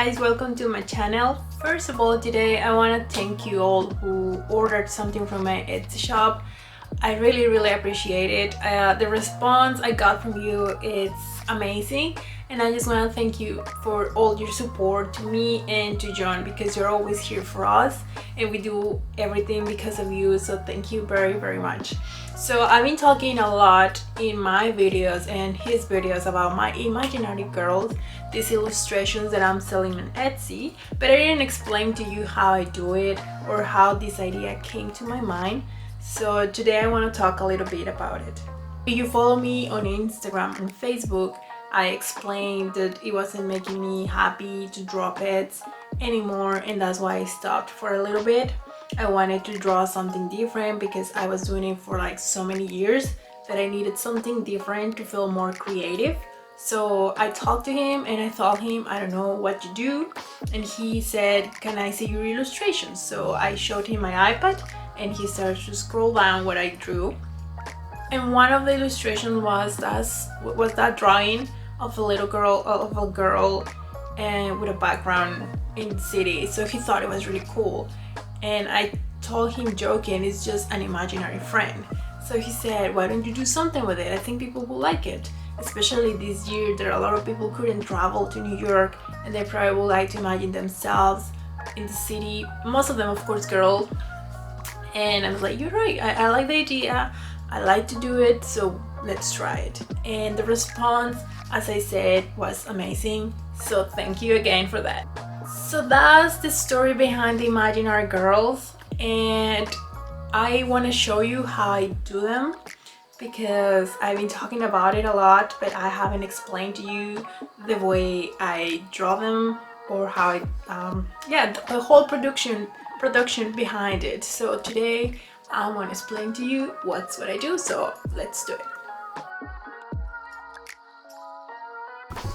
guys, welcome to my channel. First of all, today I want to thank you all who ordered something from my Etsy shop. I really appreciate it. The response I got from you, it's amazing, and I just want to thank you for all your support to me and to John, because you're always here for us and we do everything because of you. So thank you very much. So I've been talking a lot in my videos and his videos about my imaginary girls, these illustrations that I'm selling on Etsy, but I didn't explain to you how I do it or how this idea came to my mind. So today I want to talk a little bit about it. If you follow me on Instagram and Facebook, I explained that it wasn't making me happy to draw pets anymore, and that's why I stopped for a little bit. I wanted to draw something different because I was doing it for like so many years that I needed something different to feel more creative. So I talked to him and I told him I don't know what to do, and he said, can I see your illustrations? So I showed him my iPad and he started to scroll down what I drew, and one of the illustrations was that drawing of a little girl and with a background in the city. So he thought it was really cool, and I told him joking, it's just an imaginary friend. So he said, why don't you do something with it? I think people will like it, especially this year. There are a lot of people who couldn't travel to New York and they probably would like to imagine themselves in the city, most of them of course girls. And I was like, you're right, I like the idea, I like to do it, so let's try it. And the response, as I said, was amazing, so thank you again for that. So that's the story behind the imaginary girls, and I want to show you how I do them, because I've been talking about it a lot, but I haven't explained to you the way I draw them, or how the whole production behind it. So today I want to explain to you what I do, so let's do it.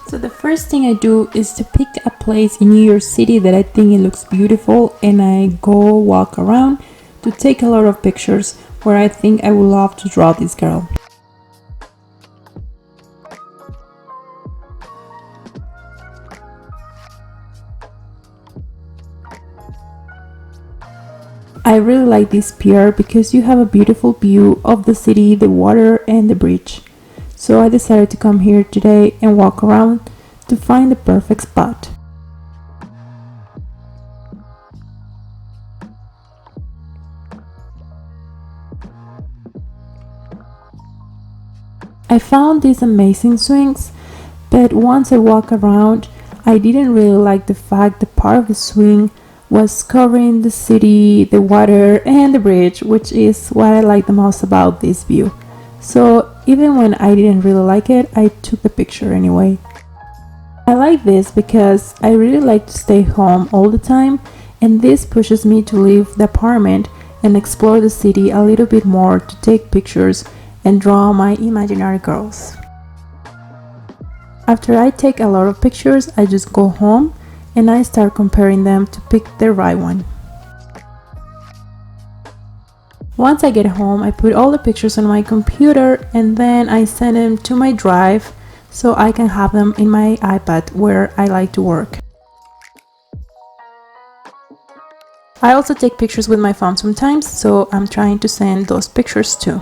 So the first thing I do is to pick a place in New York City that I think it looks beautiful, and I go walk around to take a lot of pictures where I think I would love to draw this girl. I really like this pier because you have a beautiful view of the city, the water and the bridge. So I decided to come here today and walk around to find the perfect spot. I found these amazing swings, but once I walk around, I didn't really like the fact that part of the swing was covering the city, the water and the bridge, which is what I like the most about this view. So even when I didn't really like it, I took the picture anyway. I like this because I really like to stay home all the time, and this pushes me to leave the apartment and explore the city a little bit more, to take pictures and draw my imaginary girls. After I take a lot of pictures, I just go home and I start comparing them to pick the right one. Once I get home, I put all the pictures on my computer and then I send them to my drive so I can have them in my iPad where I like to work. I also take pictures with my phone sometimes, so I'm trying to send those pictures too.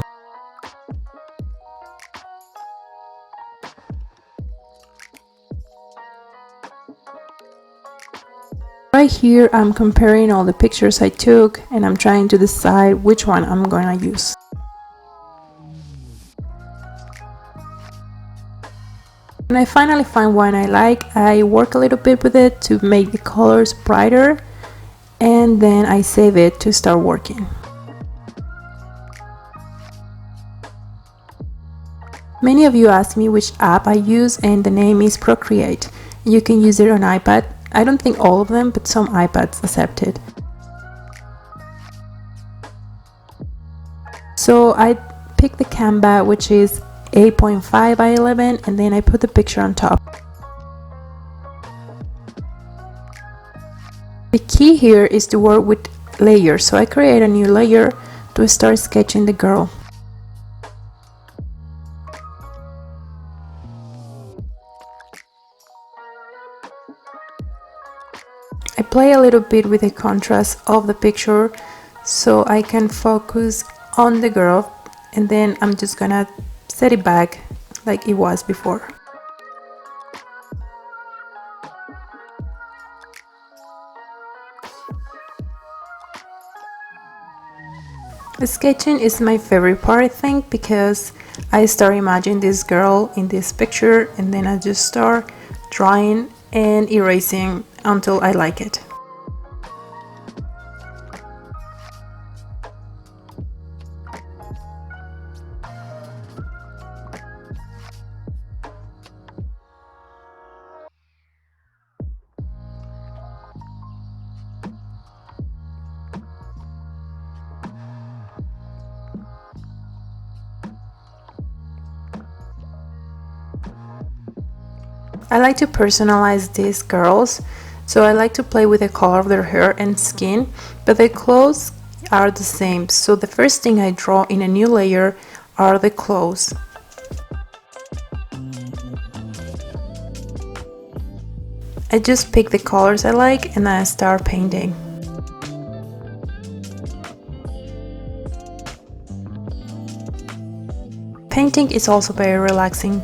Right here I'm comparing all the pictures I took and I'm trying to decide which one I'm gonna use. When I finally find one I like, I work a little bit with it to make the colors brighter, and then I save it to start working. Many of you ask me which app I use, and the name is Procreate. You can use it on iPad. I don't think all of them, but some iPads accept it. So I pick the Canva, which is 8.5 by 11, and then I put the picture on top. The key here is to work with layers, so I create a new layer to start sketching the girl. I play a little bit with the contrast of the picture so I can focus on the girl, and then I'm just gonna set it back like it was before. Sketching is my favorite part, I think, because I start imagining this girl in this picture and then I just start drawing and erasing until I like it. I like to personalize these girls, so I like to play with the color of their hair and skin, but the clothes are the same, so the first thing I draw in a new layer are the clothes. I just pick the colors I like and I start painting. Painting is also very relaxing.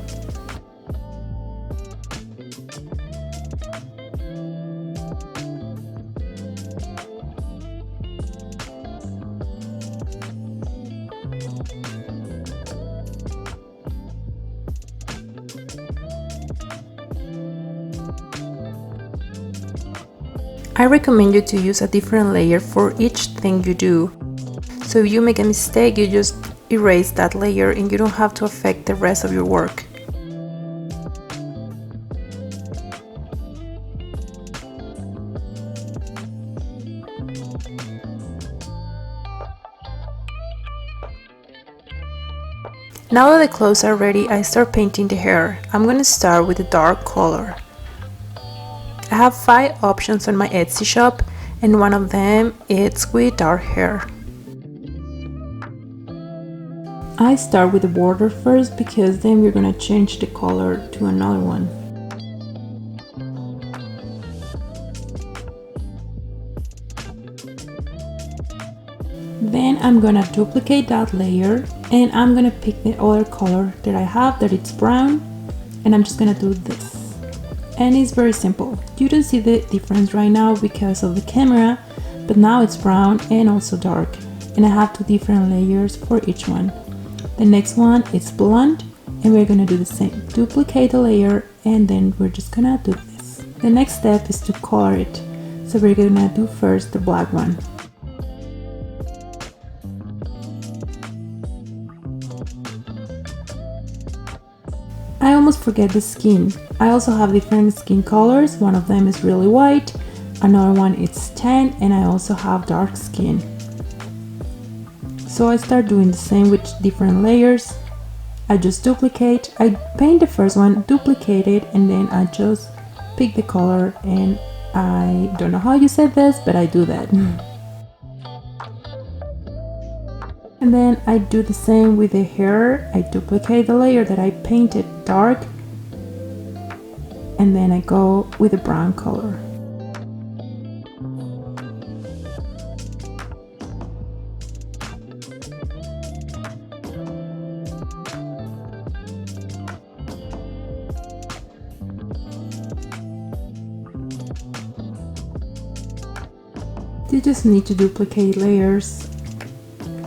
I recommend you to use a different layer for each thing you do. So if you make a mistake, you just erase that layer and you don't have to affect the rest of your work. Now that the clothes are ready, I start painting the hair. I'm gonna start with a dark color. I have 5 options on my Etsy shop and one of them is with dark hair. I start with the border first because then we're gonna change the color to another one. Then I'm gonna duplicate that layer and I'm gonna pick the other color that I have, that it's brown, and I'm just gonna do this. And it's very simple. You don't see the difference right now because of the camera, but now it's brown and also dark, and I have 2 different layers for each one. The next one is blonde and we're gonna do the same. Duplicate the layer and then we're just gonna do this. The next step is to color it. So we're gonna do first the black one. I almost forget the skin. I also have different skin colors. One of them is really white, another one is tan, and I also have dark skin. So I start doing the same with different layers. I just duplicate, I paint the first one, duplicate it, and then I just pick the color, and I don't know how you said this, but I do that. And then I do the same with the hair. I duplicate the layer that I painted dark, and then I go with the brown color. You just need to duplicate layers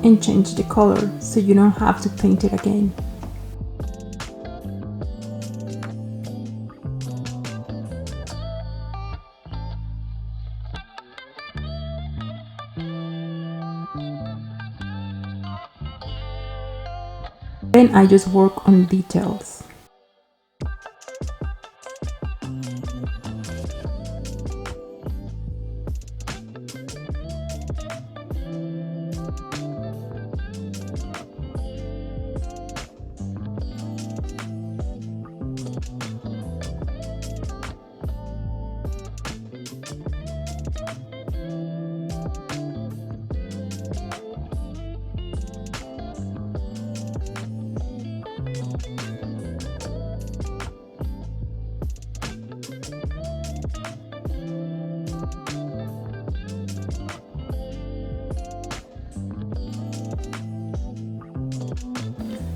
and change the color so you don't have to paint it again. Then I just work on details.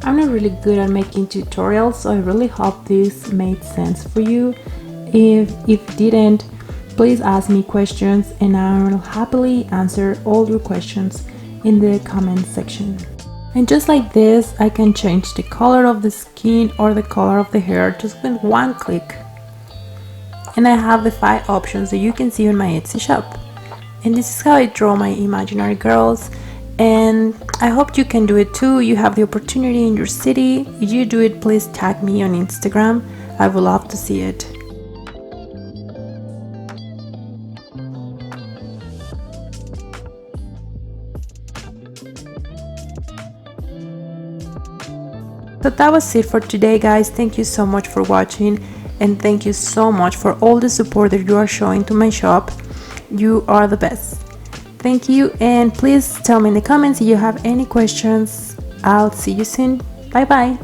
I'm not really good at making tutorials, so I really hope this made sense for you. If it didn't, please ask me questions and I will happily answer all your questions in the comment section. And just like this, I can change the color of the skin or the color of the hair just with one click. And I have the 5 options that you can see on my Etsy shop. And this is how I draw my imaginary girls, and I hope you can do it too. You have the opportunity in your city. If you do it, please tag me on Instagram. I would love to see it. So that was it for today, guys. Thank you so much for watching, and thank you so much for all the support that you are showing to my shop. You are the best. Thank you, and please tell me in the comments if you have any questions. I'll see you soon. Bye bye.